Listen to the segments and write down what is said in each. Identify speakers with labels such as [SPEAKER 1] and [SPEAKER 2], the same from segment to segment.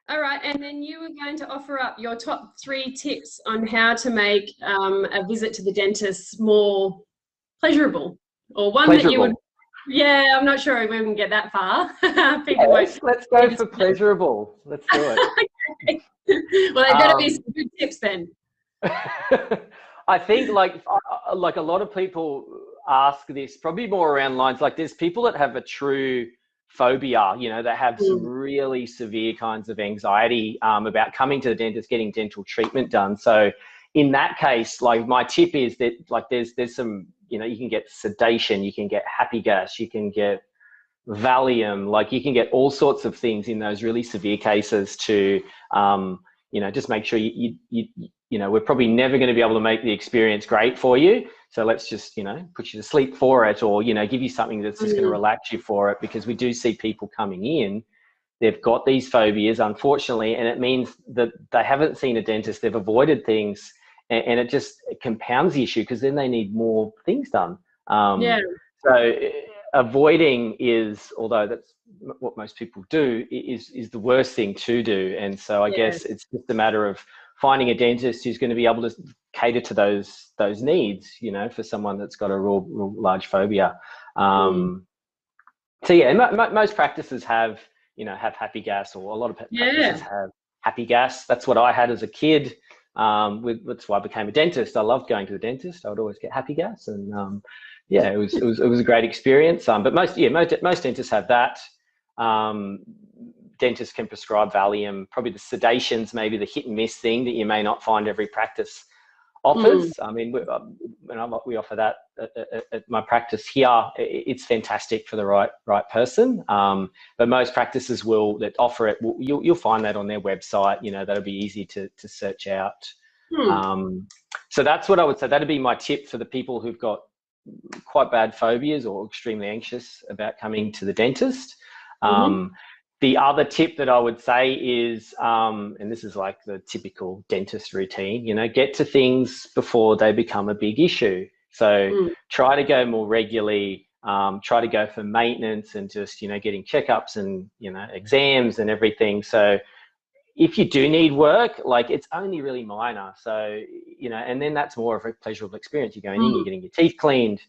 [SPEAKER 1] All right, and then you were going to offer up your top 3 tips on how to make a visit to the dentist more pleasurable, or one that you would. Yeah, I'm not sure if we can get that far. People won't.
[SPEAKER 2] Let's go for pleasurable. Let's do it.
[SPEAKER 1] Okay. Well, there's got to be some good tips then.
[SPEAKER 2] I think like a lot of people ask this probably more around lines like there's people that have a true phobia, you know, that have some really severe kinds of anxiety about coming to the dentist, getting dental treatment done. So in that case, like my tip is that like there's some, you know, you can get sedation, you can get happy gas, you can get Valium, like you can get all sorts of things in those really severe cases to, you know, just make sure you know, we're probably never going to be able to make the experience great for you. So let's just, you know, put you to sleep for it, or, you know, give you something that's just going to relax you for it, because we do see people coming in, they've got these phobias, unfortunately, and it means that they haven't seen a dentist, they've avoided things, and it just compounds the issue, because then they need more things done. So avoiding is, although that's what most people do, is the worst thing to do. And so I guess it's just a matter of finding a dentist who's going to be able to cater to those needs, you know, for someone that's got a real large phobia. So yeah, most practices have, you know, have happy gas, or a lot of practices have happy gas. That's what I had as a kid. That's why I became a dentist. I loved going to the dentist. I would always get happy gas, and yeah, it was a great experience. But most dentists have that. Dentists can prescribe Valium. Probably the sedation's maybe the hit and miss thing that you may not find every practice offers. I mean, we offer that at my practice here. It's fantastic for the right person. But most practices that offer it, you'll find that on their website. You know, that'll be easy to search out. So that's what I would say. That'd be my tip for the people who've got quite bad phobias or extremely anxious about coming to the dentist. The other tip that I would say is, and this is like the typical dentist routine, you know, get to things before they become a big issue. So try to go more regularly, try to go for maintenance and just, you know, getting checkups and, you know, exams and everything. So if you do need work, like it's only really minor. So, you know, and then that's more of a pleasurable experience. You're going in, you're getting your teeth cleaned,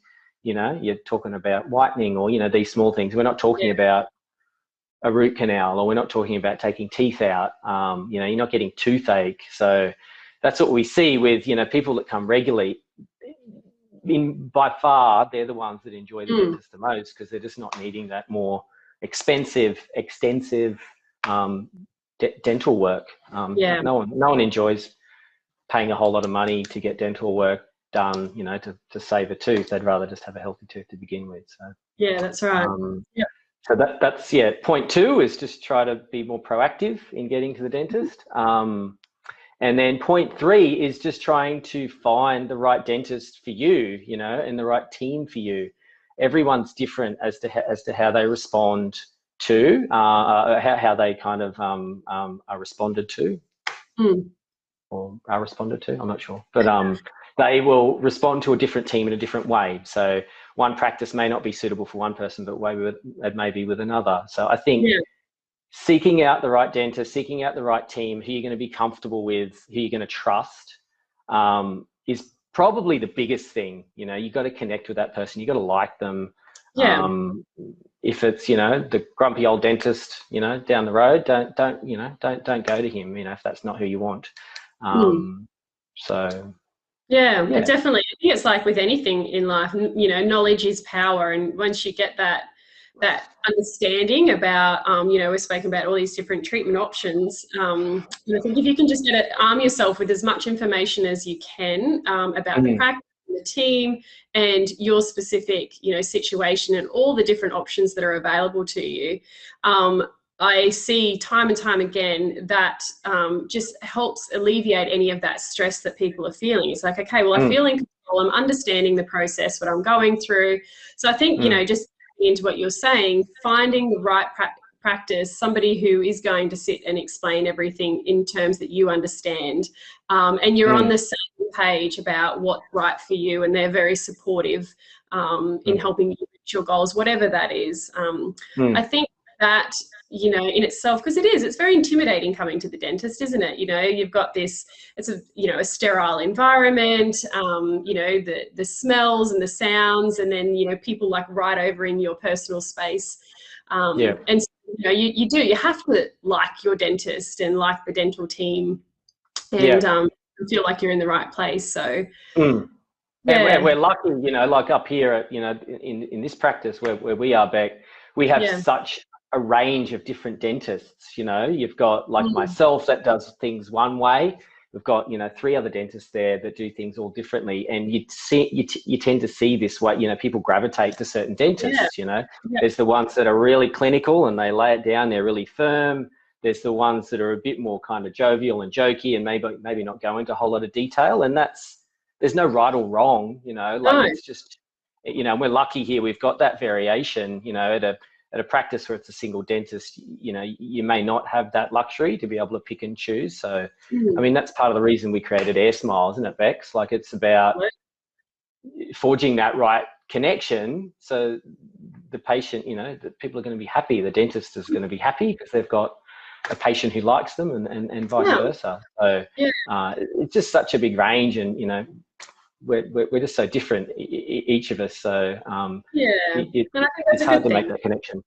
[SPEAKER 2] you know, you're talking about whitening, or, you know, these small things. We're not talking about a root canal, or we're not talking about taking teeth out. You know, you're not getting toothache. So that's what we see with, you know, people that come regularly. By far, they're the ones that enjoy the dentist the most, because they're just not needing that more expensive, extensive dental work. No one enjoys paying a whole lot of money to get dental work done, you know, to save a tooth. They'd rather just have a healthy tooth to begin with. So
[SPEAKER 1] yeah, that's right.
[SPEAKER 2] So that's point 2 is just try to be more proactive in getting to the dentist. And then point 3 is just trying to find the right dentist for you, you know, and the right team for you. Everyone's different as to how they respond to, how they kind of are responded to, or are responded to, I'm not sure. But they will respond to a different team in a different way. So one practice may not be suitable for one person, but it may be with another. So I think seeking out the right dentist, seeking out the right team, who you're going to be comfortable with, who you're going to trust, is probably the biggest thing. You know, you got to connect with that person. You got to like them. If it's, you know, the grumpy old dentist, you know, down the road, don't go to him, you know, if that's not who you want. So
[SPEAKER 1] yeah, definitely. I think it's like with anything in life, you know, knowledge is power, and once you get that understanding about, you know, we're speaking about all these different treatment options. I think if you can just arm yourself with as much information as you can about the practice, the team, and your specific, you know, situation, and all the different options that are available to you. I see time and time again that just helps alleviate any of that stress that people are feeling. It's like, okay, well, I feel in control. I'm understanding the process, what I'm going through. So I think, you know, just into what you're saying, finding the right practice, somebody who is going to sit and explain everything in terms that you understand, and you're on the same page about what's right for you, and they're very supportive in helping you reach your goals, whatever that is. I think that, you know, in itself, because it's very intimidating coming to the dentist, isn't it? You know, you've got this, it's a, you know, a sterile environment, you know, the smells and the sounds, and then, you know, people like right over in your personal space. And so, you know, you have to like your dentist and like the dental team, and feel like you're in the right place. So
[SPEAKER 2] and we're lucky, you know, like up here at, you know, in this practice where we are, Beck, we have such a range of different dentists. You know, you've got like myself that does things one way. We've got, you know, 3 other dentists there that do things all differently, and you tend to see this way. You know, people gravitate to certain dentists. You know, there's the ones that are really clinical and they lay it down, they're really firm. There's the ones that are a bit more kind of jovial and jokey and maybe not go into a whole lot of detail, and there's no right or wrong. You know, like it's just, you know, we're lucky here. We've got that variation. You know, at a practice where it's a single dentist, you know, you may not have that luxury to be able to pick and choose. So, I mean, that's part of the reason we created AirSmile, isn't it, Bex? Like, it's about forging that right connection so the patient, you know, that people are going to be happy. The dentist is going to be happy because they've got a patient who likes them, and vice versa. So it's just such a big range, and, you know, we're just so different, each of us. So it's hard to make that connection.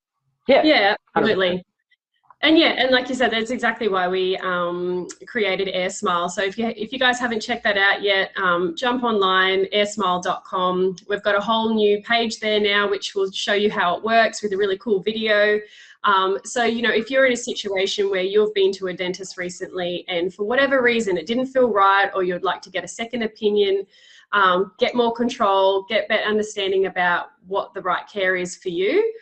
[SPEAKER 1] Yeah, absolutely. 100%. And like you said, that's exactly why we created AirSmile. So if you guys haven't checked that out yet, jump online, airsmile.com. We've got a whole new page there now, which will show you how it works with a really cool video. So, you know, if you're in a situation where you've been to a dentist recently and for whatever reason it didn't feel right, or you'd like to get a second opinion, get more control, get better understanding about what the right care is for you,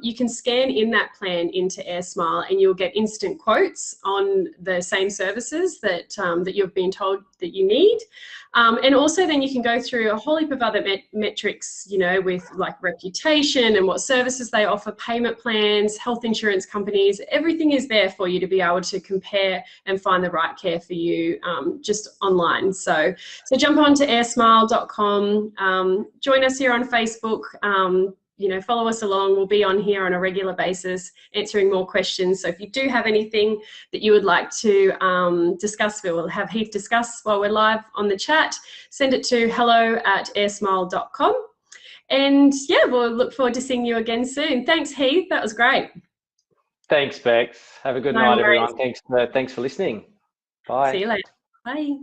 [SPEAKER 1] you can scan in that plan into AirSmile, and you'll get instant quotes on the same services that that you've been told that you need. And also then you can go through a whole heap of other metrics, you know, with like reputation and what services they offer, payment plans, health insurance companies. Everything is there for you to be able to compare and find the right care for you, just online. So jump on to airsmile.com, join us here on Facebook. You know, follow us along. We'll be on here on a regular basis answering more questions. So if you do have anything that you would like to discuss, we will have Heath discuss while we're live on the chat. Send it to hello@airsmile.com. And yeah, we'll look forward to seeing you again soon. Thanks, Heath. That was great.
[SPEAKER 2] Thanks, Bex. Have a good night, everyone. Thanks for listening. Bye.
[SPEAKER 1] See you later. Bye.